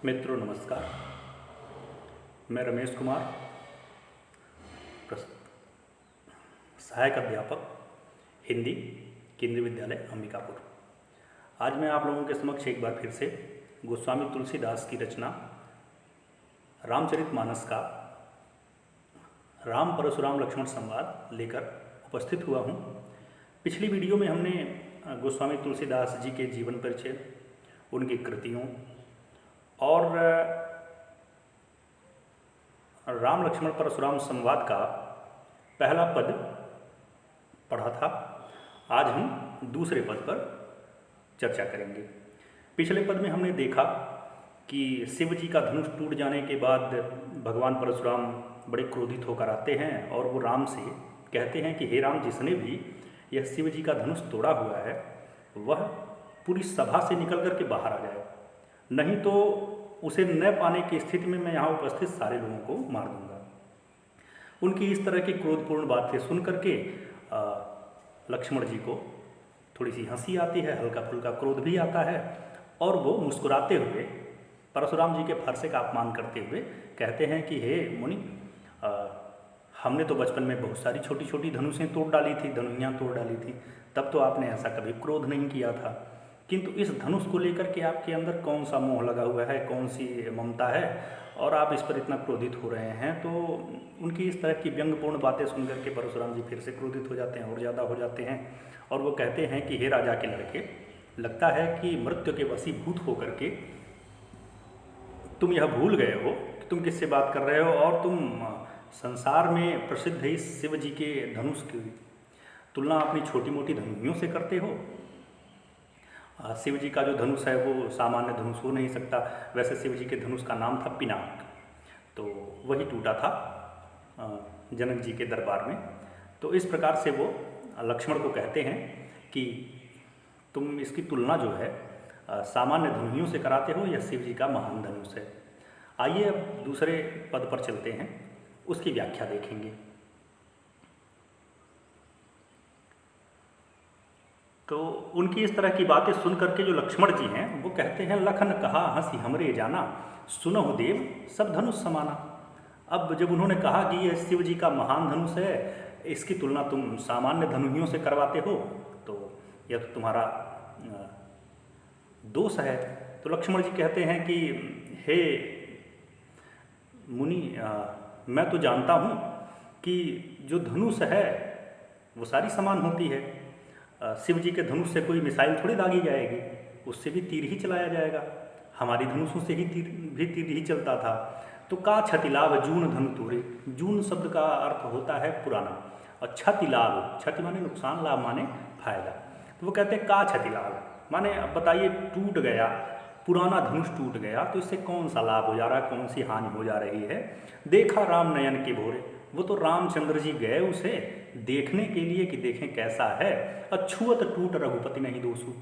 मित्रों नमस्कार। मैं रमेश कुमार, सहायक अध्यापक हिंदी, केंद्रीय विद्यालय अंबिकापुर। आज मैं आप लोगों के समक्ष एक बार फिर से गोस्वामी तुलसीदास की रचना रामचरितमानस का राम परशुराम लक्ष्मण संवाद लेकर उपस्थित हुआ हूँ। पिछली वीडियो में हमने गोस्वामी तुलसीदास जी के जीवन परिचय, उनकी कृतियों और राम लक्ष्मण परशुराम संवाद का पहला पद पढ़ा था। आज हम दूसरे पद पर चर्चा करेंगे। पिछले पद में हमने देखा कि शिव जी का धनुष टूट जाने के बाद भगवान परशुराम बड़े क्रोधित होकर आते हैं और वो राम से कहते हैं कि हे राम, जिसने भी यह शिव जी का धनुष तोड़ा हुआ है वह पूरी सभा से निकल कर के बाहर आ जाए, नहीं तो उसे न पाने की स्थिति में मैं यहाँ उपस्थित सारे लोगों को मार दूंगा। उनकी इस तरह की क्रोधपूर्ण बातें सुन करके लक्ष्मण जी को थोड़ी सी हंसी आती है, हल्का फुल्का क्रोध भी आता है और वो मुस्कुराते हुए परशुराम जी के फरसे का अपमान करते हुए कहते हैं कि हे मुनि, हमने तो बचपन में बहुत सारी छोटी छोटी धनुषें तोड़ डाली थी, धनुइयाँ तोड़ डाली थी, तब तो आपने ऐसा कभी क्रोध नहीं किया था, किंतु इस धनुष को लेकर के आपके अंदर कौन सा मोह लगा हुआ है, कौन सी ममता है और आप इस पर इतना क्रोधित हो रहे हैं। तो उनकी इस तरह की व्यंग्यपूर्ण बातें सुनकर के परशुराम जी फिर से क्रोधित हो जाते हैं और ज़्यादा हो जाते हैं और वो कहते हैं कि हे राजा के लड़के, लगता है कि मृत्यु के वशीभूत होकर के तुम यह भूल गए हो कि तुम किससे बात कर रहे हो और तुम संसार में प्रसिद्ध इस शिव जी के धनुष की तुलना अपनी छोटी मोटी धनुइयों से करते हो। शिव जी का जो धनुष है वो सामान्य धनुष हो नहीं सकता। वैसे शिव जी के धनुष का नाम था पिनाक, तो वही टूटा था जनक जी के दरबार में। तो इस प्रकार से वो लक्ष्मण को कहते हैं कि तुम इसकी तुलना जो है सामान्य धनुइयों से कराते हो, यह शिव जी का महान धनुष है। आइए अब दूसरे पद पर चलते हैं, उसकी व्याख्या देखेंगे। तो उनकी इस तरह की बातें सुन करके जो लक्ष्मण जी हैं वो कहते हैं, लखन कहा हंसी हमरे जाना, सुनहु देव सब धनुष समाना। अब जब उन्होंने कहा कि ये शिव जी का महान धनुष है, इसकी तुलना तुम सामान्य धनुइयों से करवाते हो, तो यह तो तुम्हारा दोष है। तो लक्ष्मण जी कहते हैं कि हे मुनि, मैं तो जानता हूँ कि जो धनुष है वो सारी समान होती है। शिव जी के धनुष से कोई मिसाइल थोड़ी दागी जाएगी, उससे भी तीर ही चलाया जाएगा। हमारी धनुषों से ही तीर ही चलता था। तो का क्षति लाभ जून धनु तोरे, जून शब्द का अर्थ होता है पुराना और क्षति लाभ, क्षति माने नुकसान, लाभ माने फायदा। तो वो कहते हैं का क्षति लाभ, माने अब बताइए टूट गया, पुराना धनुष टूट गया तो इससे कौन सा लाभ हो जा रहा है, कौन सी हानि हो जा रही है। देखा राम नयन के भोरे, वो तो रामचंद्र जी गए उसे देखने के लिए कि देखें कैसा है। अछूत टूट रघुपति नहीं दोषु।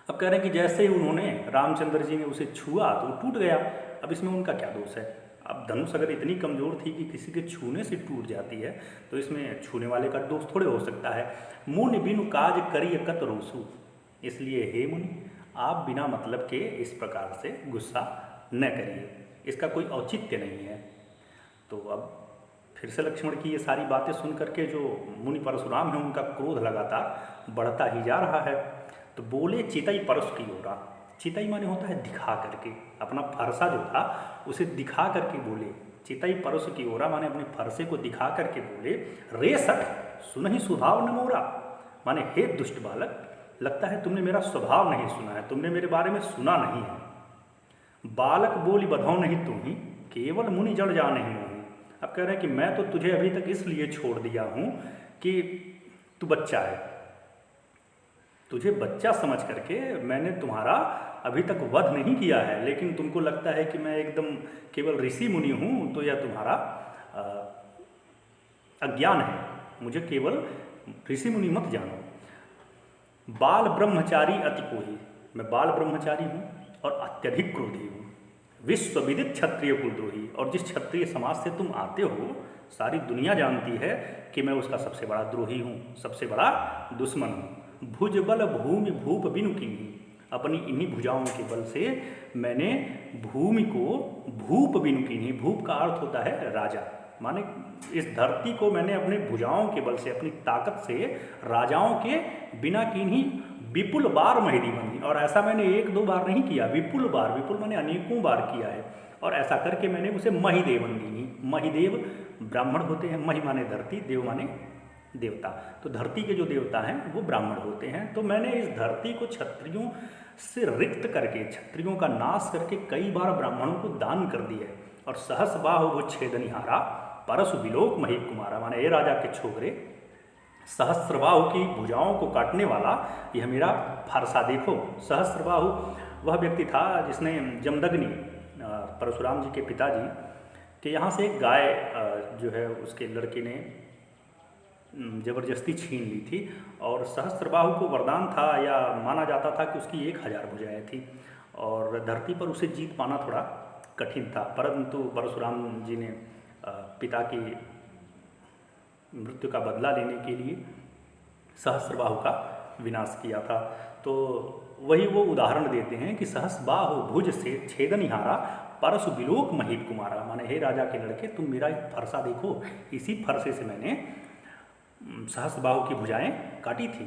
अब कह रहे हैं कि जैसे ही उन्होंने रामचंद्र जी ने उसे छुआ तो वो टूट गया, अब इसमें उनका क्या दोष है। अब धनुष अगर इतनी कमज़ोर थी कि किसी के छूने से टूट जाती है तो इसमें छूने वाले का दोष थोड़े हो सकता है। मुनि बिनु काज करिय कत रोसु, इसलिए हे मुनि आप बिना मतलब के इस प्रकार से गुस्सा न करिए, इसका कोई औचित्य नहीं है। तो अब फिर से लक्ष्मण की ये सारी बातें सुन करके जो मुनि परशुराम हैं उनका क्रोध लगातार बढ़ता ही जा रहा है। तो बोले चितई परस की ओरा, चितई माने होता है दिखा करके, अपना फरसा जो था उसे दिखा करके बोले। चितई परस की ओरा माने अपने फरसे को दिखा करके बोले, रे सठ सुनहि स्वभाव न मोरा, माने हे दुष्ट बालक, लगता है तुमने मेरा स्वभाव नहीं सुना है, तुमने मेरे बारे में सुना नहीं है। बालक बोली बधाओ नहीं तुम ही, केवल मुनि जड़ जाने ही मोही। अब कह रहे हैं कि मैं तो तुझे अभी तक इसलिए छोड़ दिया हूँ कि तू बच्चा है, तुझे बच्चा समझ करके मैंने तुम्हारा अभी तक वध नहीं किया है, लेकिन तुमको लगता है कि मैं एकदम केवल ऋषि मुनि हूँ, तो यह तुम्हारा अज्ञान है। मुझे केवल ऋषि मुनि मत जानो। बाल ब्रह्मचारी अति कोही, मैं बाल ब्रह्मचारी हूँ और अत्यधिक क्रोधी हूँ। विश्व विदित क्षत्रिय कुलद्रोही, और जिस क्षत्रिय समाज से तुम आते हो सारी दुनिया जानती है कि मैं उसका सबसे बड़ा द्रोही हूँ, सबसे बड़ा दुश्मन हूँ। भुजबल भूमि भूप बिनु कीन्ही, अपनी इन्हीं भुजाओं के बल से मैंने भूमि को भूप बिनु कीन्ही, भूप का अर्थ होता है राजा, माने इस धरती को मैंने अपने भुजाओं के बल से, अपनी ताकत से राजाओं के बिना कीन्ही विपुल बार महिदी बंदी। और ऐसा मैंने एक दो बार नहीं किया, विपुल बार, विपुल मैंने अनेकों बार किया है। और ऐसा करके मैंने उसे महिदेव बंदी। महिदेव ब्राह्मण होते हैं, महि माने धरती, देव माने देवता, तो धरती के जो देवता हैं वो ब्राह्मण होते हैं। तो मैंने इस धरती को क्षत्रियों से रिक्त करके, क्षत्रियों का नाश करके कई बार ब्राह्मणों को दान कर दिया है। और सहस बाहु वो छेदनिहारा परसु विलोक महीप कुमारा, माने ये राजा के छोकरे, सहस्त्रबाहु की भुजाओं को काटने वाला यह मेरा फरसा देखो। सहस्त्रबाहु वह व्यक्ति था जिसने जमदग्नि, परशुराम जी के पिताजी के यहाँ से एक गाय जो है उसके लड़के ने जबरदस्ती छीन ली थी। और सहस्त्रबाहु को वरदान था या माना जाता था कि उसकी 1000 भुजाएँ थी और धरती पर उसे जीत पाना थोड़ा कठिन था। परंतु परशुराम जी ने पिता की मृत्यु का बदला लेने के लिए सहस्त्रबाहु का विनाश किया था। तो वही वो उदाहरण देते हैं कि सहस्रबाहु भुज से छेदनिहारा परसु विलोक महीप कुमारा, माने हे राजा के लड़के तुम मेरा एक फरसा देखो, इसी फरसे से मैंने सहस्रबाहु की भुजाएं काटी थी।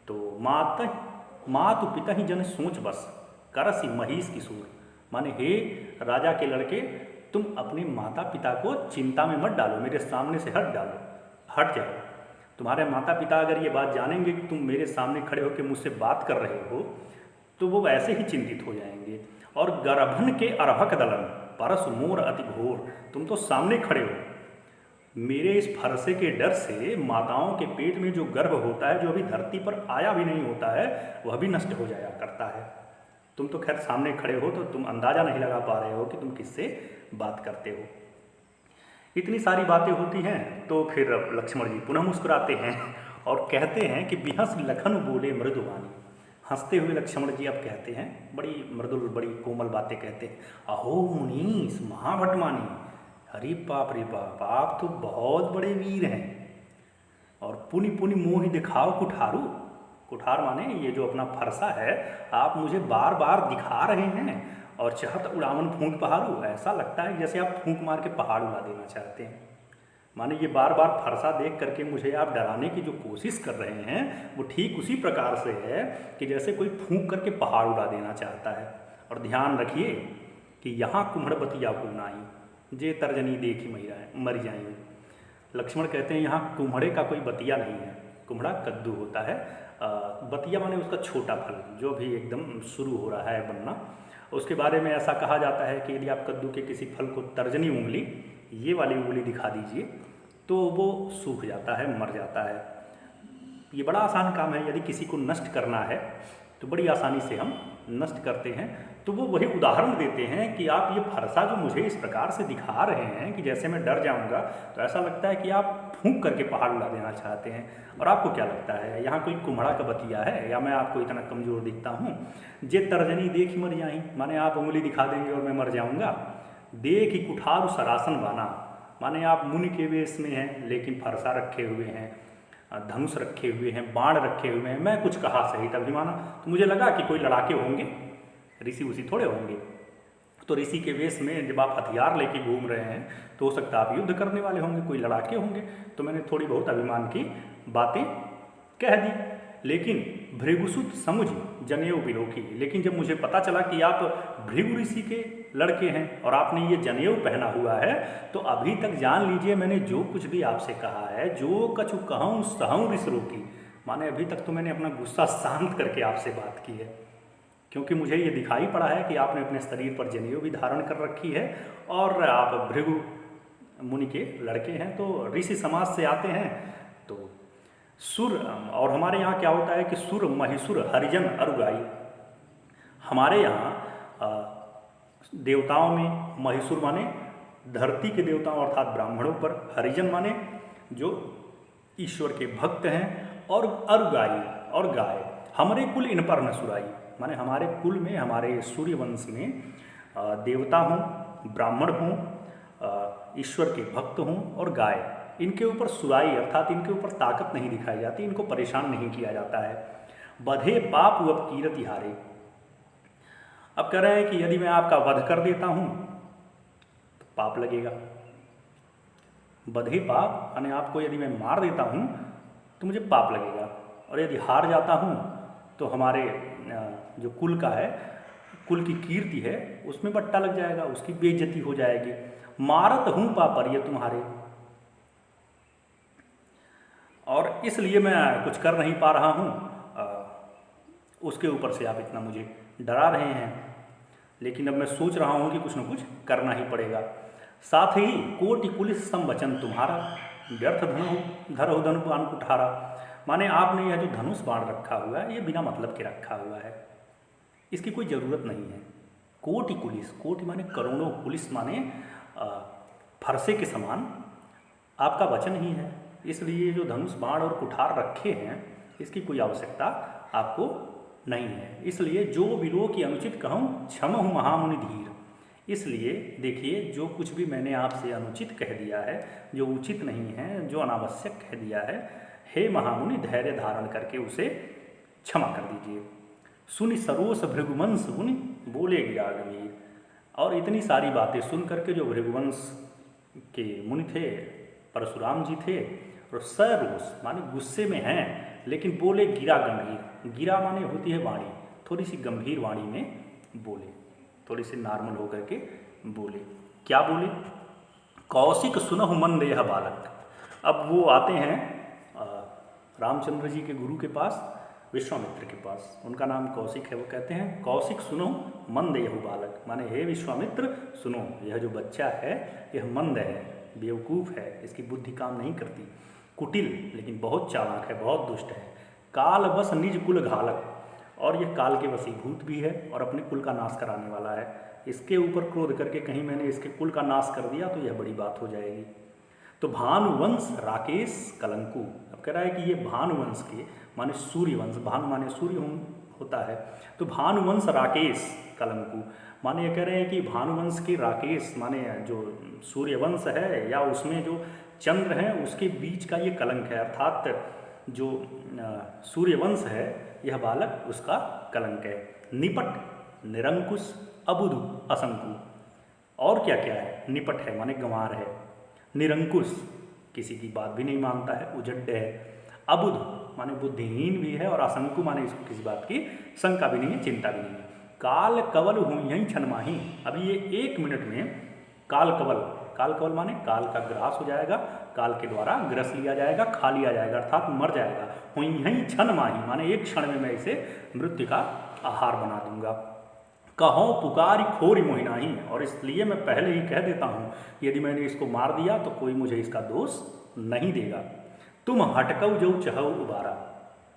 तो मातु पिता ही जन सोच बस करसी महिष की सूर, माने हे राजा के लड़के तुम अपने माता पिता को चिंता में मत डालो, मेरे सामने से हट जाओ। तुम्हारे माता पिता अगर ये बात जानेंगे कि तुम मेरे सामने खड़े होकर मुझसे बात कर रहे हो तो वो वैसे ही चिंतित हो जाएंगे। और गर्भन के अर्भक दलन परस मोर अति घोर, तुम तो सामने खड़े हो, मेरे इस फरसे के डर से माताओं के पेट में जो गर्भ होता है, जो अभी धरती पर आया भी नहीं होता है, वह भी नष्ट हो जाया करता है। तुम तो खैर सामने खड़े हो तो तुम अंदाज़ा नहीं लगा पा रहे हो कि तुम किससे बात करते हो। इतनी सारी बातें होती हैं तो फिर लक्ष्मण जी पुनः मुस्कुराते हैं और कहते हैं कि बिहस लखन बोले मृदुवानी। हंसते हुए लक्ष्मण जी अब कहते हैं, बड़ी मृदुल बड़ी कोमल बातें कहते हैं, अहो मुनीस महाभटमानी, अरे बाप रे बाप, आप तो बहुत बड़े वीर हैं। और पुनि पुनि मोहि दिखाओ कुठारू, कुठार माने ये जो अपना फरसा है आप मुझे बार बार दिखा रहे हैं। और चहत उड़ावन फूंक पहाड़ू, ऐसा लगता है जैसे आप फूंक मार के पहाड़ उड़ा देना चाहते हैं। माने ये बार बार फरसा देख करके मुझे आप डराने की जो कोशिश कर रहे हैं वो ठीक उसी प्रकार से है कि जैसे कोई फूंक करके पहाड़ उड़ा देना चाहता है। और ध्यान रखिए कि यहाँ कुम्हड़ बतिया को नाई, जे तर्जनी देखी मर जाएंगे। लक्ष्मण कहते हैं यहाँ कुम्हड़े का कोई बतिया नहीं है, कुम्हड़ा कद्दू होता है, बतिया माने उसका छोटा फल जो भी एकदम शुरू हो रहा है बनना। उसके बारे में ऐसा कहा जाता है कि यदि आप कद्दू के किसी फल को तर्जनी उंगली, ये वाली उंगली दिखा दीजिए तो वो सूख जाता है, मर जाता है। ये बड़ा आसान काम है, यदि किसी को नष्ट करना है तो बड़ी आसानी से हम नष्ट करते हैं। तो वो वही उदाहरण देते हैं कि आप ये फरसा जो मुझे इस प्रकार से दिखा रहे हैं कि जैसे मैं डर जाऊंगा, तो ऐसा लगता है कि आप फूंक करके पहाड़ उड़ा देना चाहते हैं। और आपको क्या लगता है यहाँ कोई कुम्हड़ा का बतिया है या मैं आपको इतना कमज़ोर दिखता हूँ? जे तर्जनी देखी मर जाई, माने आप उंगली दिखा देंगे और मैं मर जाऊँगा। देखी कुठार सरासन बाना, माने आप मुनि के वेश में हैं लेकिन फरसा रखे हुए हैं, धनुष रखे हुए हैं, बाण रखे हुए हैं। मैं कुछ कहा सही तभी माना, तो मुझे लगा कि कोई लड़ाके होंगे, ऋषि उसी थोड़े होंगे। तो ऋषि के वेश में जब आप हथियार लेके घूम रहे हैं तो हो सकता है आप युद्ध करने वाले होंगे, कोई लड़ाके होंगे। तो मैंने थोड़ी बहुत अभिमान की बातें कह दी। लेकिन भृगुसुत समुझ जनेऊ बिलोकी, लेकिन जब मुझे पता चला कि आप भृगु ऋषि के लड़के हैं और आपने ये जनेऊ पहना हुआ है, तो अभी तक जान लीजिए मैंने जो कुछ भी आपसे कहा है, जो कछु कहूँ सहूँ ऋषि रोकी, माने अभी तक तो मैंने अपना गुस्सा शांत करके आपसे बात की है। क्योंकि मुझे ये दिखाई पड़ा है कि आपने अपने शरीर पर जनेऊ भी धारण कर रखी है और आप भृगु मुनि के लड़के हैं, तो ऋषि समाज से आते हैं। तो सुर, और हमारे यहाँ क्या होता है कि सुर महिसुर हरिजन अरुगाई, हमारे यहाँ देवताओं में महिसुर माने धरती के देवताओं अर्थात ब्राह्मणों पर, हरिजन माने जो ईश्वर के भक्त हैं, और अरुगाई और गाय, हमारे कुल इन पर न सुराई, माने हमारे कुल में, हमारे सूर्यवंश में देवता हूँ, ब्राह्मण हूँ, ईश्वर के भक्त हूँ, और गाय, इनके ऊपर सुराई अर्थात इनके ऊपर ताकत नहीं दिखाई जाती, इनको परेशान नहीं किया जाता है। बधे पाप व कीरति हारे, अब कह रहे हैं कि यदि मैं आपका वध कर देता हूँ तो पाप लगेगा। बधे पाप, यानी आपको यदि मैं मार देता हूँ तो मुझे पाप लगेगा, और यदि हार जाता हूँ तो हमारे जो कुल का है, कुल की कीर्ति है, उसमें बट्टा लग जाएगा, उसकी बेइज्जती हो जाएगी। मारत हूँ पापर ये तुम्हारे, और इसलिए मैं कुछ कर नहीं पा रहा हूँ। उसके ऊपर से आप इतना मुझे डरा रहे हैं, लेकिन अब मैं सोच रहा हूँ कि कुछ न कुछ करना ही पड़ेगा। साथ ही कोटि कुलिस संवचन तुम्हारा, व्यर्थ धरहु धनु बाण कुठारा। माने आपने यह जो धनुष बाण रखा हुआ है, ये बिना मतलब के रखा हुआ है, इसकी कोई ज़रूरत नहीं है। कोटि कुलिस, कोटि माने करोड़ों, कुलिस माने फरसे के समान आपका वचन ही है, इसलिए जो धनुष बाण और कुठार रखे हैं इसकी कोई आवश्यकता आपको नहीं है। इसलिए जो विलो की अनुचित कहूँ क्षमहु महामुनि धीर। इसलिए देखिए, जो कुछ भी मैंने आपसे अनुचित कह दिया है, जो उचित नहीं है, जो अनावश्यक कह दिया है, हे महामुनि धैर्य धारण करके उसे क्षमा कर दीजिए। सुनि सरोस भृगुवंश मुनि बोले गिरा गंभीर। और इतनी सारी बातें सुन करके जो भृगुवंश के मुनि थे, परशुराम जी थे, और सरोस माने गुस्से में हैं, लेकिन बोले गिरा गंभीर। गिरा माने होती है वाणी, थोड़ी सी गंभीर वाणी में बोले, थोड़ी सी नॉर्मल होकर के बोले। क्या बोले? कौशिक सुनहु मंद यह बालक। अब वो आते हैं रामचंद्र जी के गुरु के पास, विश्वामित्र के पास, उनका नाम कौशिक है। वो कहते हैं कौशिक सुनो मंद यह बालक, माने हे विश्वामित्र सुनो, यह जो बच्चा है यह मंद है, बेवकूफ़ है, इसकी बुद्धि काम नहीं करती, कुटिल लेकिन बहुत चालाक है, बहुत दुष्ट है। काल बस निज कुल घालक, और यह काल के वशीभूत भी है और अपने कुल का नाश कराने वाला है। इसके ऊपर क्रोध करके कहीं मैंने इसके कुल का नाश कर दिया तो यह बड़ी बात हो जाएगी। तो भानुवंश राकेश कलंकु। अब कह रहा है कि ये भानुवंश के माने सूर्यवंश, भानु माने सूर्य होता है, तो भानुवंश राकेश कलंकु माने ये कह रहे हैं कि भानुवंश के राकेश माने जो सूर्यवंश है या उसमें जो चंद्र हैं उसके बीच का ये कलंक है, अर्थात जो सूर्यवंश है यह बालक उसका कलंक है। निपट निरंकुश अबुधु असंकु, और क्या क्या है? निपट है माने गंवार है, निरंकुश किसी की बात भी नहीं मानता है, उजड्ड है, अबुध माने बुद्धिहीन भी है, और असंकु माने इसको किसी बात की शंका भी नहीं है, चिंता भी नहीं है। काल कवल हूँ यहीं क्षण माही। अभी ये 1 मिनट में काल कवल, काल कवल माने काल का ग्रास हो जाएगा, काल के द्वारा ग्रस लिया जाएगा, खा लिया जाएगा, अर्थात मर जाएगा। हूँ यहीं क्षण माही माने 1 क्षण में मैं इसे मृत्यु का आहार बना दूंगा। कहो पुकारी खोरी मोहिनाही, और इसलिए मैं पहले ही कह देता हूँ यदि मैंने इसको मार दिया तो कोई मुझे इसका दोष नहीं देगा। तुम हटकऊ जो चहु उबारा,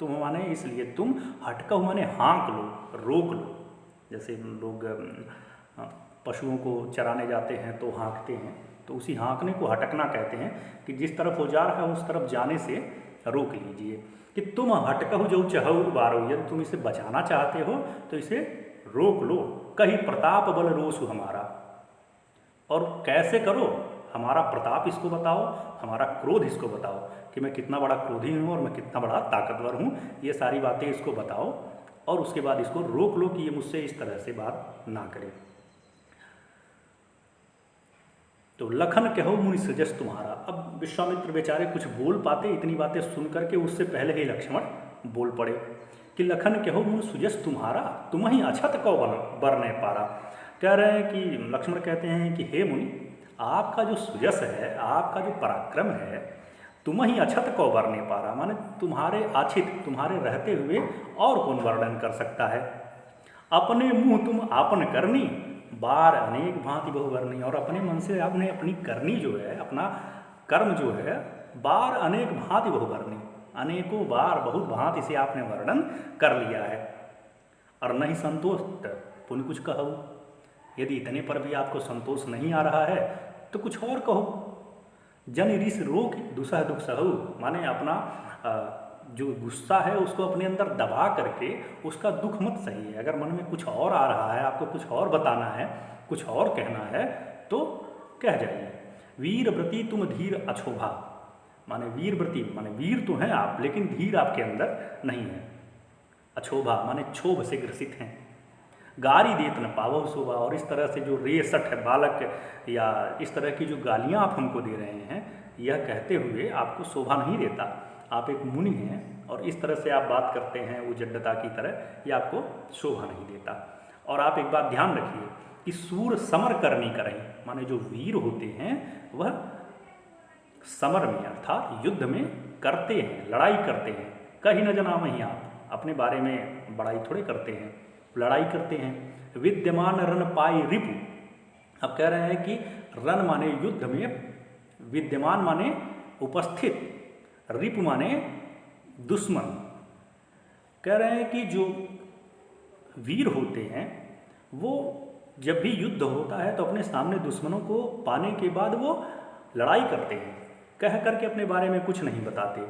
तुम माने इसलिए तुम, हटकऊ माने हाँक लो, रोक लो। जैसे लोग पशुओं को चराने जाते हैं तो हाँकते हैं, तो उसी हाँकने को हटकना कहते हैं, कि जिस तरफ वो जा रहा है उस तरफ जाने से रोक लीजिए। कि तुम हटकहु जो चहु उबारो, यदि तुम इसे बचाना चाहते हो तो इसे रोक लो। कहीं प्रताप बल रोसु हमारा, और कैसे करो? हमारा प्रताप इसको बताओ, हमारा क्रोध इसको बताओ कि मैं कितना बड़ा क्रोधी हूँ और मैं कितना बड़ा ताकतवर हूँ, ये सारी बातें इसको बताओ, और उसके बाद इसको रोक लो कि ये मुझसे इस तरह से बात ना करे। तो लखन कहो मुनि सजस तुम्हारा। अब विश्वामित्र बेचारे कुछ बोल पाते, इतनी बातें सुन करके उससे पहले ही लक्ष्मण बोल पड़े कि लखन कहो मुनि सुजस तुम्हारा, तुम ही अछत कौ बरने पारा। कह रहे हैं कि लक्ष्मण कहते हैं कि हे मुनि, आपका जो सुजस है, आपका जो पराक्रम है, तुम ही अछत कौ बरने पारा, माने तुम्हारे आछित, तुम्हारे रहते हुए और कौन वर्णन कर सकता है। अपने मुँह तुम आपन करनी, बार अनेक भांति बहुवर्णी, और अपने मन से आपने अपनी करनी जो है, अपना कर्म जो है, बार अनेक भांति बहुवर्णी, अनेकों बार बहुत भांति से आपने वर्णन कर लिया है। और नहीं संतोष पुण्य कुछ कहो, यदि इतने पर भी आपको संतोष नहीं आ रहा है तो कुछ और कहो। जन ऋष रोक दुसह दुख सहु, माने अपना जो गुस्सा है उसको अपने अंदर दबा करके उसका दुख मत सही है। अगर मन में कुछ और आ रहा है, आपको कुछ और बताना है, कुछ और कहना है तो कह जाइए। वीर व्रती तुम धीर अछोभा, माने वीर व्रती माने वीर तो हैं आप, लेकिन धीर आपके अंदर नहीं है। अछोभा माने क्षोभ से ग्रसित हैं। गारी देत न पावो शोभा। और इस तरह से जो रेसठ है बालक या इस तरह की जो गालियाँ आप हमको दे रहे हैं, यह कहते हुए आपको शोभा नहीं देता। आप एक मुनि हैं और इस तरह से आप बात करते हैं उजड्डता की तरह, ये आपको शोभा नहीं देता। और आप एक बात ध्यान रखिए कि सूर समर करनी करें, माने जो वीर होते हैं वह समर में अर्थात युद्ध में करते हैं, लड़ाई करते हैं। कहीं न जना वहीं आप अपने बारे में बड़ाई थोड़े करते हैं, लड़ाई करते हैं। विद्यमान रन पाई रिपु, अब कह रहे हैं कि रन माने युद्ध में, विद्यमान माने उपस्थित, रिपु माने दुश्मन। कह रहे हैं कि जो वीर होते हैं वो जब भी युद्ध होता है तो अपने सामने दुश्मनों को पाने के बाद वो लड़ाई करते हैं, कह करके अपने बारे में कुछ नहीं बताते।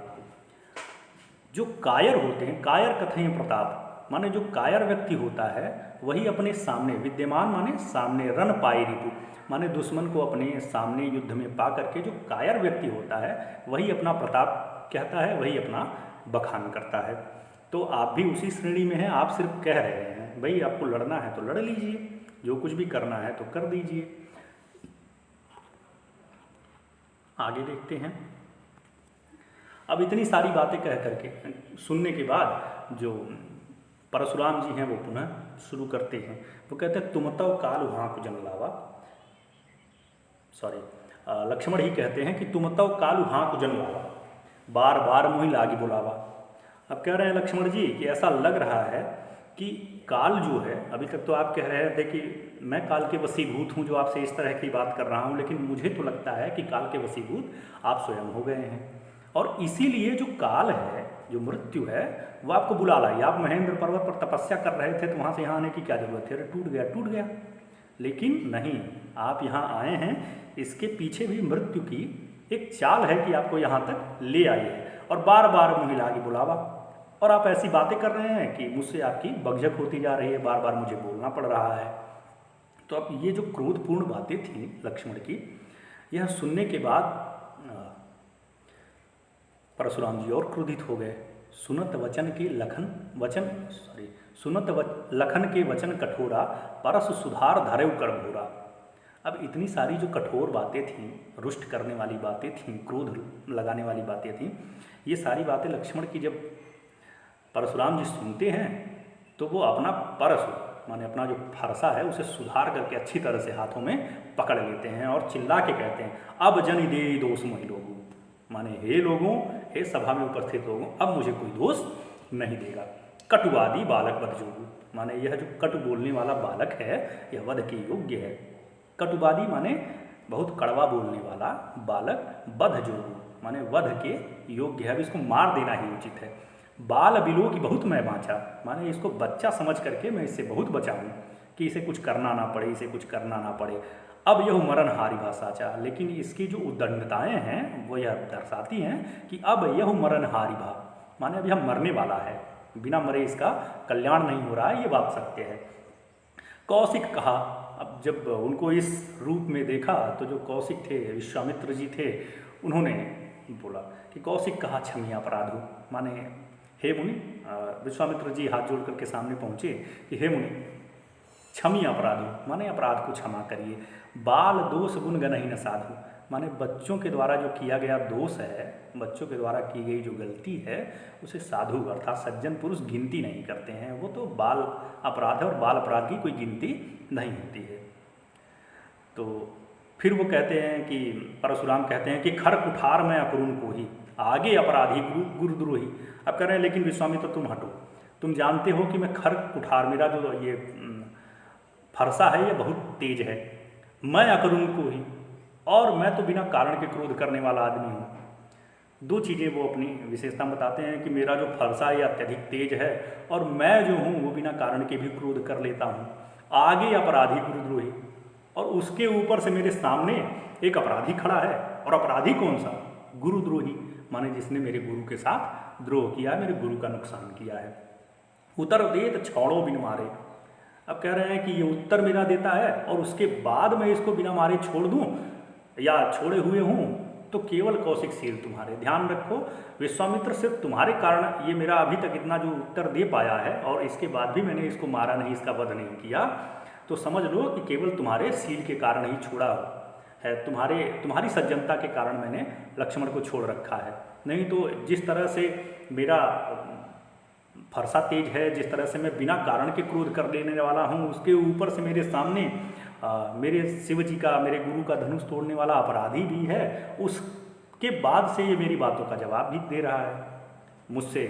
जो कायर होते हैं, कायर कथय प्रताप, माने जो कायर व्यक्ति होता है वही अपने सामने, विद्यमान माने सामने, रन पाई रिपु माने दुश्मन को अपने सामने युद्ध में पा करके जो कायर व्यक्ति होता है वही अपना प्रताप कहता है, वही अपना बखान करता है। तो आप भी उसी श्रेणी में हैं। आप सिर्फ कह रहे हैं भाई आपको लड़ना है तो लड़ लीजिए, जो कुछ भी करना है तो कर दीजिए। आगे देखते हैं। अब इतनी सारी बातें कह करके सुनने के बाद जो परशुराम जी हैं वो पुनः शुरू करते हैं। वो कहते हैं तुम तो काल वहाँ को जन लावा, सॉरी लक्ष्मण ही कहते हैं कि तुम तो काल वहाँ को जन लावा, बार बार मुहि लागी बुलावा। अब कह रहे हैं लक्ष्मण जी कि ऐसा लग रहा है कि काल जो है, अभी तक तो आप कह रहे थे कि मैं काल के वशीभूत हूँ जो आपसे इस तरह की बात कर रहा हूँ, लेकिन मुझे तो लगता है कि काल के वशीभूत आप स्वयं हो गए हैं। और इसीलिए जो काल है, जो मृत्यु है, वो आपको बुला लाई। आप महेंद्र पर्वत पर तपस्या कर रहे थे तो वहाँ से यहाँ आने की क्या जरूरत है, अरे टूट गया टूट गया। लेकिन नहीं, आप यहाँ आए हैं, इसके पीछे भी मृत्यु की एक चाल है कि आपको यहाँ तक ले आई है। और बार बार मुहि लागी बुलावा, और आप ऐसी बातें कर रहे हैं कि मुझसे आपकी बकझक होती जा रही है, बार बार मुझे बोलना पड़ रहा है। तो अब ये जो क्रोधपूर्ण बातें थी लक्ष्मण की, यह सुनने के बाद परशुराम जी और क्रोधित हो गए। सुनत लखन के वचन कठोरा, परस सुधार धरेउ कर घोरा। अब इतनी सारी जो कठोर बातें थीं, रुष्ट करने वाली बातें थीं, क्रोध लगाने वाली बातें थीं, ये सारी बातें लक्ष्मण की जब परशुराम जी सुनते हैं तो वो अपना परस माने अपना जो फरसा है उसे सुधार करके अच्छी तरह से हाथों में पकड़ लेते हैं और चिल्ला के कहते हैं अब जनि दे दोष मोहि लोगों, माने हे लोगों, हे सभा में उपस्थित लोगों, अब मुझे कोई दोष नहीं देगा। कटुवादी बालक वध जोगु, माने यह जो कटु बोलने वाला बालक है यह वध के योग्य है। कटुवादी माने बहुत कड़वा बोलने वाला बालक, वध जोगु माने वध के योग्य है, अब इसको मार देना ही उचित है। बाल बिलो की बहुत मैं बाँचा, माने इसको बच्चा समझ करके मैं इससे बहुत बचाऊँ कि इसे कुछ करना ना पड़े, इसे कुछ करना ना पड़े। अब यह मरण हारी भाषाचा, लेकिन इसकी जो उद्दंडताएँ हैं वो यह दर्शाती हैं कि अब यह मरण हारी भा, माने अब यह मरने वाला है, बिना मरे इसका कल्याण नहीं हो रहा है, ये बात सत्य है। कौशिक कहा, अब जब उनको इस रूप में देखा तो जो कौशिक थे, विश्वामित्र जी थे, उन्होंने बोला कि कौशिक कहा क्षमी अपराधो, माने हे मुनि, विश्वामित्र जी हाथ जोड़ करके सामने पहुँचे कि हे मुनि क्षमी अपराधो, माने अपराध को क्षमा करिए। बाल दोष गुण गनहि न साधु, माने बच्चों के द्वारा जो किया गया दोष है, बच्चों के द्वारा की गई जो गलती है उसे साधु अर्थात सज्जन पुरुष गिनती नहीं करते हैं, वो तो बाल अपराध है और बाल अपराध की कोई गिनती नहीं होती है। तो फिर वो कहते हैं कि परशुराम कहते हैं कि खर कुठार में अकरुण को ही, आगे अपराधी गुरुद्रोही। अब कह रहे हैं लेकिन विश्वामित्र तुम हटो, तुम जानते हो कि मैं खर कुठार, मेरा जो ये फरसा है ये बहुत तेज है, मैं अकरुण को ही, और मैं तो बिना कारण के क्रोध करने वाला आदमी हूँ। दो चीज़ें वो अपनी विशेषता बताते हैं कि मेरा जो फरसा है अत्यधिक तेज है और मैं जो हूँ वो बिना कारण के भी क्रोध कर लेता हूँ। आगे अपराधी गुरुद्रोही, और उसके ऊपर से मेरे सामने एक अपराधी खड़ा है, और अपराधी कौन सा? गुरुद्रोही, माने जिसने मेरे गुरु के साथ द्रोह किया है, मेरे गुरु का नुकसान किया है। उत्तर देत छौड़ो बिन मारे, अब कह रहे हैं कि ये उत्तर मेरा देता है और उसके बाद मैं इसको बिना मारे छोड़ दूं या छोड़े हुए हूँ तो तो केवल कौशिकशील तुम्हारे। ध्यान रखो, विश्वामित्र सिर्फ तुम्हारे कारण ये मेरा अभी तक इतना जो उत्तर दे पाया है और इसके बाद भी मैंने इसको मारा नहीं, इसका वध नहीं किया, तो समझ लो कि केवल तुम्हारे शील के कारण ही छोड़ा है, तुम्हारी सज्जनता के कारण मैंने लक्ष्मण को छोड़ रखा है। नहीं तो जिस तरह से मेरा फरसा तेज है, जिस तरह से मैं बिना कारण के क्रोध कर देने वाला हूँ, उसके ऊपर से मेरे सामने मेरे शिव जी का, मेरे गुरु का धनुष तोड़ने वाला अपराधी भी है, उसके बाद से ये मेरी बातों का जवाब भी दे रहा है, मुझसे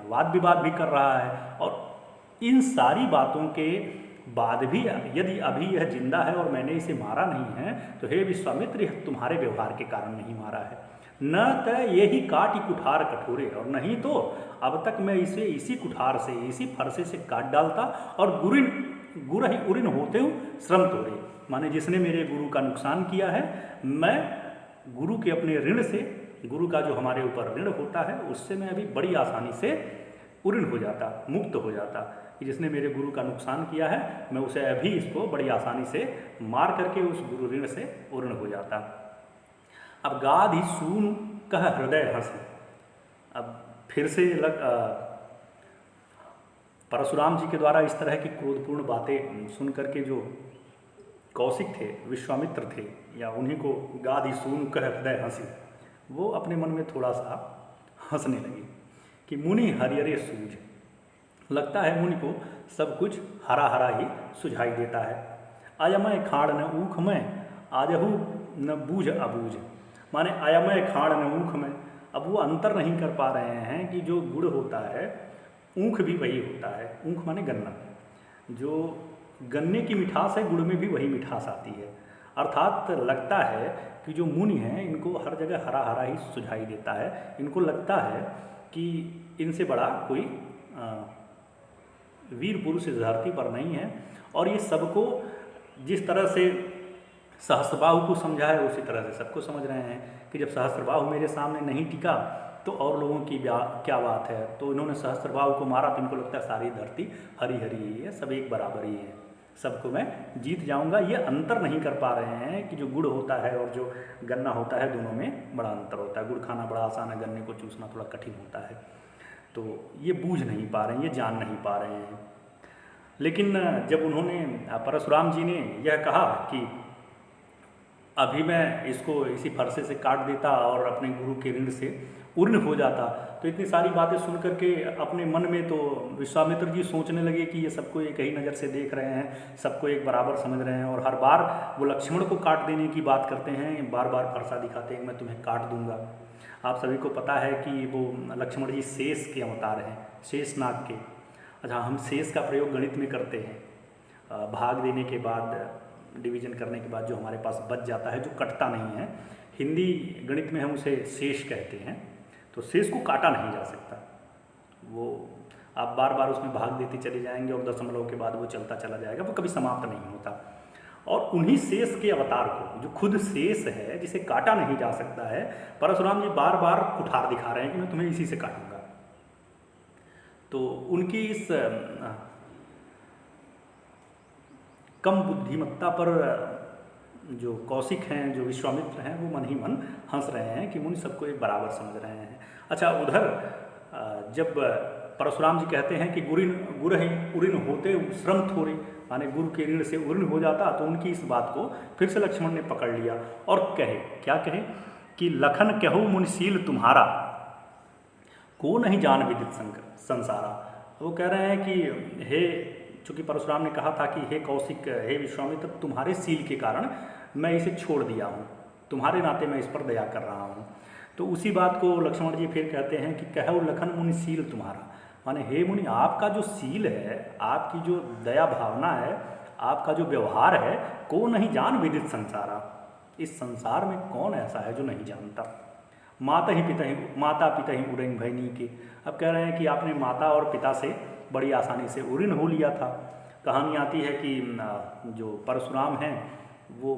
वाद विवाद भी कर रहा है। और इन सारी बातों के बाद भी यदि अभी यह जिंदा है और मैंने इसे मारा नहीं है, तो हे विश्वामित्र, यह तुम्हारे व्यवहार के कारण नहीं मारा है। न त यही काटी कुठार कठोरे, और नहीं तो अब तक मैं इसे इसी कुठार से, इसी फरसे से काट डालता, और गुरहि उरिन होते हुए श्रम तोड़े। माने जिसने मेरे गुरु का नुकसान किया है, मैं गुरु के अपने ऋण से, गुरु का जो हमारे ऊपर ऋण होता है, उससे मैं अभी बड़ी आसानी से उरिन हो जाता, मुक्त हो जाता। कि जिसने मेरे गुरु का नुकसान किया है, मैं उसे अभी इसको बड़ी आसानी से मार करके उस गुरु ऋण से उरिन हो जाता। अब गाधि सून कह हृदय हंस। अब फिर से परशुराम जी के द्वारा इस तरह की क्रोधपूर्ण बातें सुन करके जो कौशिक थे, विश्वामित्र थे, या उन्हीं को गाधि सून कह हृदय हंसी, वो अपने मन में थोड़ा सा हंसने लगे कि मुनि हरिहरे सूझ। लगता है मुनि को सब कुछ हरा हरा ही सुझाई देता है। अयमय खाड़ न ऊख में, आजहू न बूझ अबूझ। माने अयमय खाड़ न ऊख में, अब वो अंतर नहीं कर पा रहे हैं कि जो गुड़ होता है, ऊख भी वही होता है। ऊख माने गन्ना, जो गन्ने की मिठास है, गुड़ में भी वही मिठास आती है। अर्थात लगता है कि जो मुनि हैं, इनको हर जगह हरा हरा ही सुझाई देता है। इनको लगता है कि इनसे बड़ा कोई वीर पुरुष इस धरती पर नहीं है, और ये सबको जिस तरह से सहस्रबाहु को समझा है, उसी तरह से सबको समझ रहे हैं कि जब सहस्रबाहु मेरे सामने नहीं टिका तो और लोगों की क्या बात है। तो इन्होंने सहस्रबाहु को मारा, तो इनको लगता है सारी धरती हरी हरी ही है, सब एक बराबर ही है, सबको मैं जीत जाऊंगा। ये अंतर नहीं कर पा रहे हैं कि जो गुड़ होता है और जो गन्ना होता है, दोनों में बड़ा अंतर होता है। गुड़ खाना बड़ा आसान है, गन्ने को चूसना थोड़ा कठिन होता है। तो ये बूझ नहीं पा रहे हैं, ये जान नहीं पा रहे हैं। लेकिन जब उन्होंने, परशुराम जी ने यह कहा कि अभी मैं इसको इसी फरसे से काट देता और अपने गुरु के ऋण से उर्ण हो जाता, तो इतनी सारी बातें सुन करके अपने मन में तो विश्वामित्र जी सोचने लगे कि ये सबको एक ही नज़र से देख रहे हैं, सबको एक बराबर समझ रहे हैं, और हर बार वो लक्ष्मण को काट देने की बात करते हैं, बार बार फरसा दिखाते हैं, मैं तुम्हें काट दूंगा। आप सभी को पता है कि वो लक्ष्मण जी शेष के अवतार हैं, शेष नाग के। अच्छा, हम शेष का प्रयोग गणित में करते हैं। भाग देने के बाद, डिवीजन करने के बाद जो हमारे पास बच जाता है, जो कटता नहीं है, हिंदी गणित में हम उसे शेष कहते हैं। तो शेष को काटा नहीं जा सकता, वो आप बार बार उसमें भाग देते चले जाएंगे और दशमलव के बाद वो चलता चला जाएगा, वो कभी समाप्त नहीं होता। और उन्हीं शेष के अवतार को, जो खुद शेष है, जिसे काटा नहीं जा सकता है, परशुराम जी बार बार कुठार दिखा रहे हैं कि मैं तुम्हें इसी से काटूंगा। तो उनकी इस कम बुद्धिमत्ता पर जो कौशिक हैं, जो विश्वामित्र हैं, वो मन ही मन हंस रहे हैं कि मुनि सबको एक बराबर समझ रहे हैं। अच्छा, उधर जब परशुराम जी कहते हैं कि गुरहि उरिन होते श्रम थोड़े, माने गुरु के ऋण से उरिन हो जाता, तो उनकी इस बात को फिर से लक्ष्मण ने पकड़ लिया और कहे, क्या कहे कि लखन कहू मुनिशील तुम्हारा, को नहीं जान विदित संसारा। वो कह रहे हैं कि हे, चूँकि परशुराम ने कहा था कि हे कौशिक, हे विश्वामित्र, तुम्हारे शील के कारण मैं इसे छोड़ दिया हूँ, तुम्हारे नाते मैं इस पर दया कर रहा हूँ। तो उसी बात को लक्ष्मण जी फिर कहते हैं कि कहु लखन मुनि शील तुम्हारा, माने हे मुनि, आपका जो शील है, आपकी जो दया भावना है, आपका जो व्यवहार है, को नहीं जान विदित संसारा, इस संसार में कौन ऐसा है जो नहीं जानता। माता पिता ही उरिन भयनी के। अब कह रहे हैं कि आपने माता और पिता से बड़ी आसानी से उरिन हो लिया था। कहानी आती है कि जो परशुराम हैं वो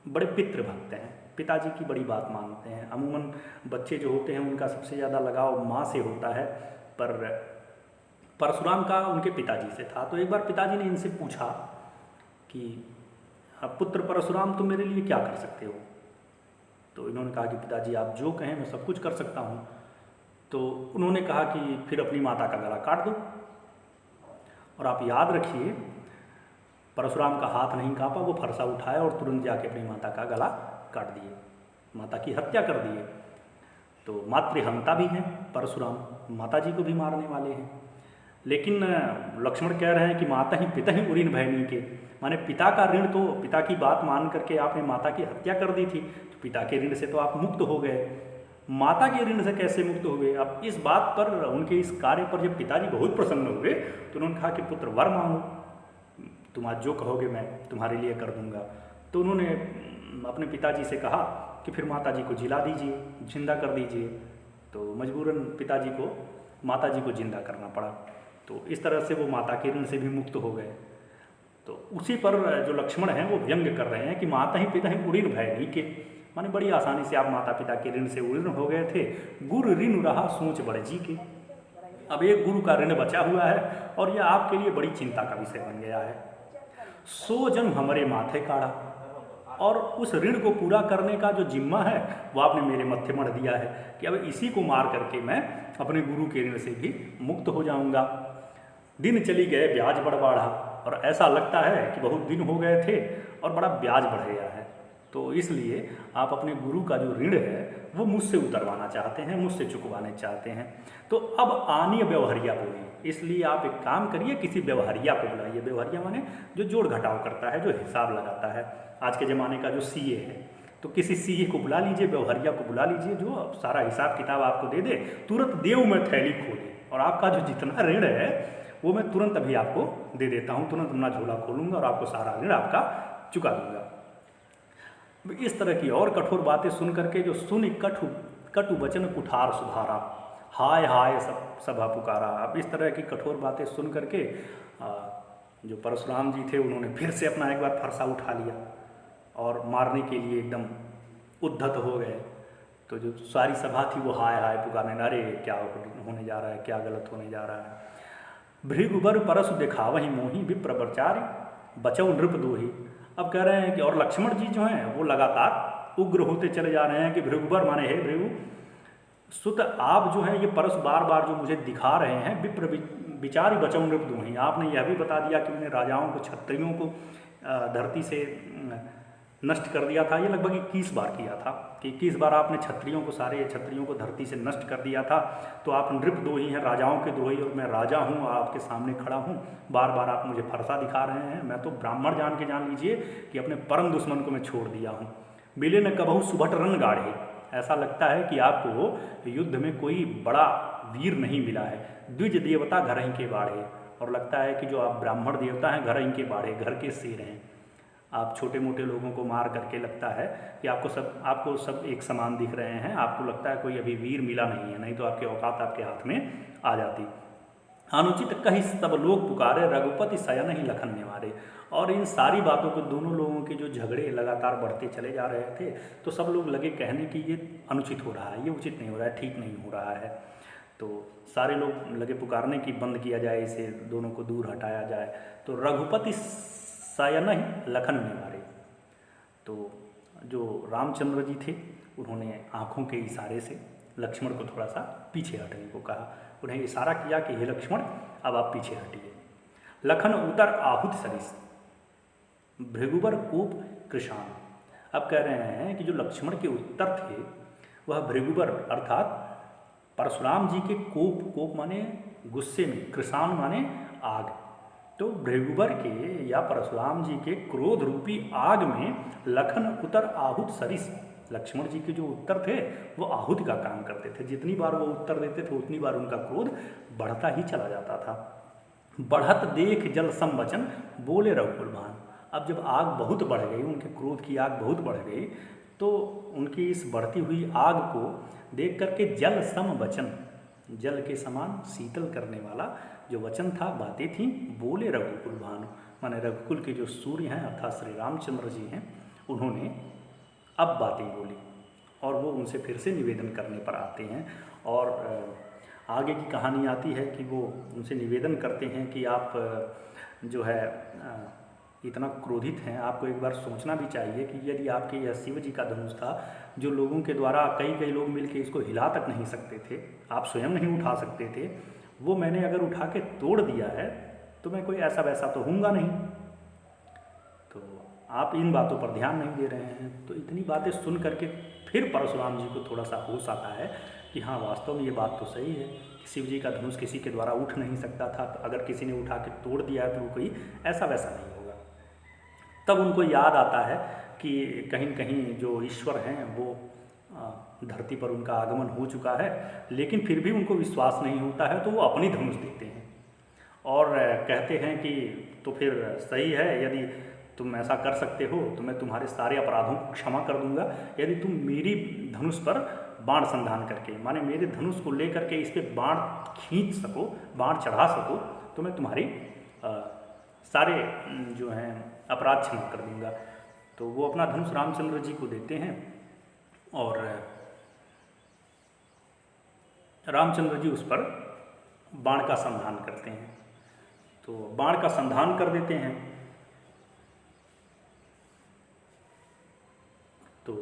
बड़े पितृभक्त हैं, पिताजी की बड़ी बात मानते हैं। अमूमन बच्चे जो होते हैं उनका सबसे ज़्यादा लगाव माँ से होता है, पर परशुराम का उनके पिताजी से था। तो एक बार पिताजी ने इनसे पूछा कि पुत्र परशुराम, तुम मेरे लिए क्या कर सकते हो। तो इन्होंने कहा कि पिताजी आप जो कहें मैं सब कुछ कर सकता हूँ। तो उन्होंने कहा कि फिर अपनी माता का गला काट दो। और आप याद रखिए, परशुराम का हाथ नहीं कांपा, वो फरसा उठाया और तुरंत जाके अपनी माता का गला काट दिए, माता की हत्या कर दिए। तो मातृहंता भी हैं परशुराम, माता जी को भी मारने वाले हैं। लेकिन लक्ष्मण कह रहे हैं कि माता ही पिता ही उरीन भयनी के, माने पिता का ऋण, तो पिता की बात मान करके आपने माता की हत्या कर दी थी, तो पिता के ऋण से तो आप मुक्त हो गए, माता के ऋण से कैसे मुक्त हुए? अब इस बात पर, उनके इस कार्य पर जब पिताजी बहुत प्रसन्न हुए तो उन्होंने कहा कि पुत्र वर मांगो, तुम आज जो कहोगे मैं तुम्हारे लिए कर दूंगा। तो उन्होंने अपने पिताजी से कहा कि फिर माता जी को जिला दीजिए, जिंदा कर दीजिए। तो मजबूरन पिताजी को माता जी को जिंदा करना पड़ा। तो इस तरह से वो माता के ऋण से भी मुक्त हो गए। तो उसी पर जो लक्ष्मण हैं वो व्यंग्य कर रहे हैं कि माता ही पिता ही उड़ीन भय नहीं के, माने बड़ी आसानी से आप माता पिता के ऋण से उड़ीन हो गए थे। गुरु ऋण रहा सोच बड़े जी के, अब एक गुरु का ऋण बचा हुआ है और यह आपके लिए बड़ी चिंता का विषय बन गया है। सो जन्म हमारे माथे काढ़ा, और उस ऋण को पूरा करने का जो जिम्मा है वो आपने मेरे मत्थे मढ़ दिया है कि अब इसी को मार करके मैं अपने गुरु के ऋण से भी मुक्त हो जाऊंगा। दिन चली गए ब्याज बढ़ बढ़ा, और ऐसा लगता है कि बहुत दिन हो गए थे और बड़ा ब्याज बढ़ गया है। तो इसलिए आप अपने गुरु का जो ऋण है वो मुझसे उतरवाना चाहते हैं, मुझसे चुकवाने चाहते हैं। तो अब आनी व्यवहारिया बोलिए, इसलिए आप एक काम करिए, किसी व्यवहारिया को बुलाइए। व्यवहारिया माने जो जोड़ घटाव करता है, जो हिसाब लगाता है, आज के ज़माने का जो सीए है, तो किसी सीए को बुला लीजिए, व्यवहारिया को बुला लीजिए, जो सारा हिसाब किताब आपको दे दे। तुरंत देव में थैली खोले और आपका जो जितना ऋण है वो मैं तुरंत अभी आपको दे देता हूँ, तुरंत अपना झोला खोलूँगा और आपको सारा ऋण आपका चुका दूंगा। इस तरह की और कठोर बातें सुन करके, जो सुन कटु वचन कुठार सुधारा, हाय हाय सब सभा पुकारा। अब इस तरह की कठोर बातें सुन करके जो परशुराम जी थे उन्होंने फिर से अपना एक बार फरसा उठा लिया और मारने के लिए एकदम उद्धत हो गए। तो जो सारी सभा थी वो हाय हाय पुकारने, अरे क्या होने जा रहा है, क्या गलत होने जा रहा है। भृगुबर परसु दिखावहि मोहि विप्र प्रचारि बचौ नृप दोहि। अब कह रहे हैं कि और लक्ष्मण जी जो हैं वो लगातार उग्र होते चले जा रहे हैं कि भृगुबर माने हे भृगु सुत, आप जो है ये परस बार बार जो मुझे दिखा रहे हैं, विप्र विचारी बचौ नृप दोहि। आपने यह भी बता दिया कि मैंने राजाओं को, क्षत्रियों को धरती से नष्ट कर दिया था। ये लगभग 21 बार किया था कि 21 बार आपने क्षत्रियों को, सारे क्षत्रियों को धरती से नष्ट कर दिया था। तो आप नृप द्रोही हैं, राजाओं के द्रोही, और मैं राजा हूँ, आपके सामने खड़ा हूँ, बार बार आप मुझे फरसा दिखा रहे हैं। मैं तो ब्राह्मण जान लीजिए कि अपने परम दुश्मन को मैं छोड़ दिया हूँ। बिले न कबहू सुभट रन गाढ़े, ऐसा लगता है कि आपको युद्ध में कोई बड़ा वीर नहीं मिला है। द्विज देवता घर ही के बाढ़े, और लगता है कि जो आप ब्राह्मण देवता हैं घर ही के बाढ़े, घर के शेर हैं। आप छोटे मोटे लोगों को मार करके लगता है कि आपको सब एक समान दिख रहे हैं, आपको लगता है कोई अभी वीर मिला नहीं है, नहीं तो आपके औकात आपके हाथ में आ जाती। अनुचित कही सब लोग पुकारे, रघुपति शयन ही लखन निवारे। और इन सारी बातों को, दोनों लोगों के जो झगड़े लगातार बढ़ते चले जा रहे थे, तो सब लोग लगे कहने कि ये अनुचित हो रहा है, ये उचित नहीं हो रहा है, ठीक नहीं हो रहा है। तो सारे लोग लगे पुकारने की बंद किया जाए, इसे दोनों को दूर हटाया जाए। तो रघुपति शयन ही लखन निवारे। तो जो रामचंद्र जी थे उन्होंने आँखों के इशारे से लक्ष्मण को थोड़ा सा पीछे हटने को कहा। उन्हें इशारा किया कि हे लक्ष्मण अब आप पीछे हटिए। लखन उतर आहुत सरिस, भृगुबर कोप कृशान। अब कह रहे हैं कि जो लक्ष्मण के उत्तर थे वह भृगुबर अर्थात परशुराम जी के कोप माने गुस्से में, कृशान माने आग। तो भृगुबर के या परशुराम जी के क्रोध रूपी आग में लखन उतर आहुत सरिस, लक्ष्मण जी के जो उत्तर थे वो आहुति का काम करते थे। जितनी बार वो उत्तर देते थे उतनी बार उनका क्रोध बढ़ता ही चला जाता था। बढ़त देख जल सम वचन बोले रघुकुल भान। अब जब आग बहुत बढ़ गई, उनके क्रोध की आग बहुत बढ़ गई, तो उनकी इस बढ़ती हुई आग को देख करके जल सम वचन, जल के समान शीतल करने वाला जो वचन था, बातें थीं, बोले रघुकुल भानु, माने रघुकुल के जो सूर्य हैं अर्थात श्री रामचंद्र जी हैं, उन्होंने अब बातें बोली और वो उनसे फिर से निवेदन करने पर आते हैं। और आगे की कहानी आती है कि वो उनसे निवेदन करते हैं कि आप जो है इतना क्रोधित हैं। आपको एक बार सोचना भी चाहिए कि यदि आपके यह शिव जी का धनुष था, जो लोगों के द्वारा कई कई लोग मिलकर इसको हिला तक नहीं सकते थे, आप स्वयं नहीं उठा सकते थे, वो मैंने अगर उठा के तोड़ दिया है तो मैं कोई ऐसा वैसा तो हूँगा नहीं। तो आप इन बातों पर ध्यान नहीं दे रहे हैं। तो इतनी बातें सुन करके फिर परशुराम जी को थोड़ा सा होश आता है कि हाँ, वास्तव में ये बात तो सही है कि शिव जी का धनुष किसी के द्वारा उठ नहीं सकता था, तो अगर किसी ने उठा के तोड़ दिया है तो वो कोई ऐसा वैसा नहीं होगा। तब उनको याद आता है कि कहीं न कहीं जो ईश्वर हैं वो धरती पर उनका आगमन हो चुका है, लेकिन फिर भी उनको विश्वास नहीं होता है, तो वो अपनी धनुष देते हैं और कहते हैं कि तो फिर सही है, यदि तुम ऐसा कर सकते हो तो मैं तुम्हारे सारे अपराधों को क्षमा कर दूंगा, यदि तुम मेरी धनुष पर बाण संधान करके, माने मेरे धनुष को लेकर के इस पर बाण खींच सको, बाण चढ़ा सको, तो मैं तुम्हारी सारे जो हैं अपराध क्षमा कर दूंगा। तो वो अपना धनुष रामचंद्र जी को देते हैं और रामचंद्र जी उस पर बाण का संधान करते हैं। तो बाण का संधान कर देते हैं। तो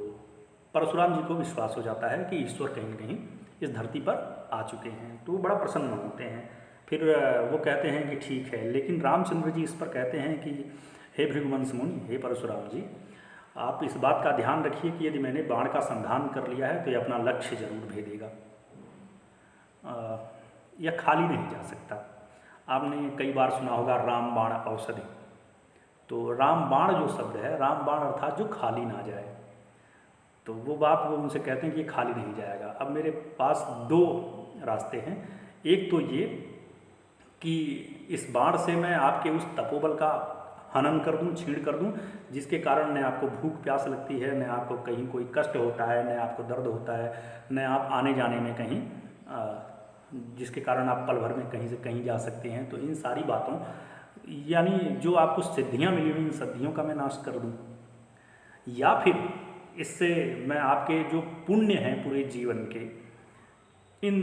परशुराम जी को विश्वास हो जाता है कि ईश्वर कहीं न कहीं इस धरती पर आ चुके हैं, तो वो बड़ा प्रसन्न होते हैं। फिर वो कहते हैं कि ठीक है, लेकिन रामचंद्र जी इस पर कहते हैं कि हे भृगुवंश मुनि, हे परशुराम जी, आप इस बात का ध्यान रखिए कि यदि मैंने बाण का संधान कर लिया है तो ये अपना लक्ष्य जरूर भेदेगा, यह खाली नहीं जा सकता। आपने कई बार सुना होगा राम बाण औषधि। तो राम बाण जो शब्द है, राम बाण अर्थात जो खाली ना जाए, तो वो बात वो उनसे कहते हैं कि ये खाली नहीं जाएगा। अब मेरे पास दो रास्ते हैं। एक तो ये कि इस बाण से मैं आपके उस तपोबल का हनन कर दूं, छीण कर दूं, जिसके कारण न आपको भूख प्यास लगती है, न आपको कहीं कोई कष्ट होता है, न आपको दर्द होता है, न आप आने जाने में कहीं जिसके कारण आप पल भर में कहीं से कहीं जा सकते हैं। तो इन सारी बातों, यानी जो आपको सिद्धियां मिली हुई, इन सिद्धियों का मैं नाश कर दूं, या फिर इससे मैं आपके जो पुण्य हैं पूरे जीवन के, इन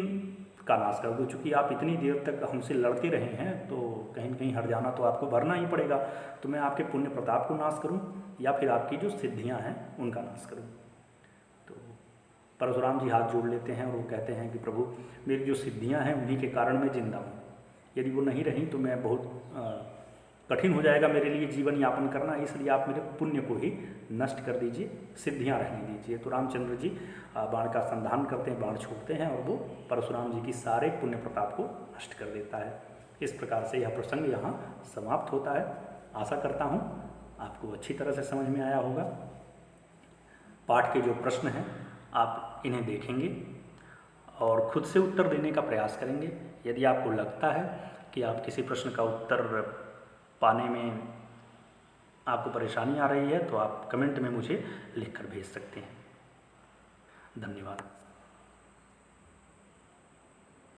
का नाश कर दूं। चूँकि आप इतनी देर तक हमसे लड़ते रहे हैं तो कहीं न कहीं हर जाना तो आपको भरना ही पड़ेगा। तो मैं आपके पुण्य प्रताप को नाश करूं या फिर आपकी जो सिद्धियां हैं उनका नाश करूं। तो परशुराम जी हाथ जोड़ लेते हैं और वो कहते हैं कि प्रभु, मेरी जो सिद्धियां हैं उन्हीं के कारण मैं जिंदा हूँ, यदि वो नहीं रहीं तो मैं बहुत कठिन हो जाएगा मेरे लिए जीवन यापन करना, इसलिए आप मेरे पुण्य को ही नष्ट कर दीजिए, सिद्धियां रहने दीजिए। तो रामचंद्र जी बाण का संधान करते हैं, बाण छोड़ते हैं और वो परशुराम जी की सारे पुण्य प्रताप को नष्ट कर देता है। इस प्रकार से यह प्रसंग यहाँ समाप्त होता है। आशा करता हूँ आपको अच्छी तरह से समझ में आया होगा। पाठ के जो प्रश्न हैं आप इन्हें देखेंगे और खुद से उत्तर देने का प्रयास करेंगे। यदि आपको लगता है कि आप किसी प्रश्न का उत्तर पाने में आपको परेशानी आ रही है तो आप कमेंट में मुझे लिखकर भेज सकते हैं। धन्यवाद।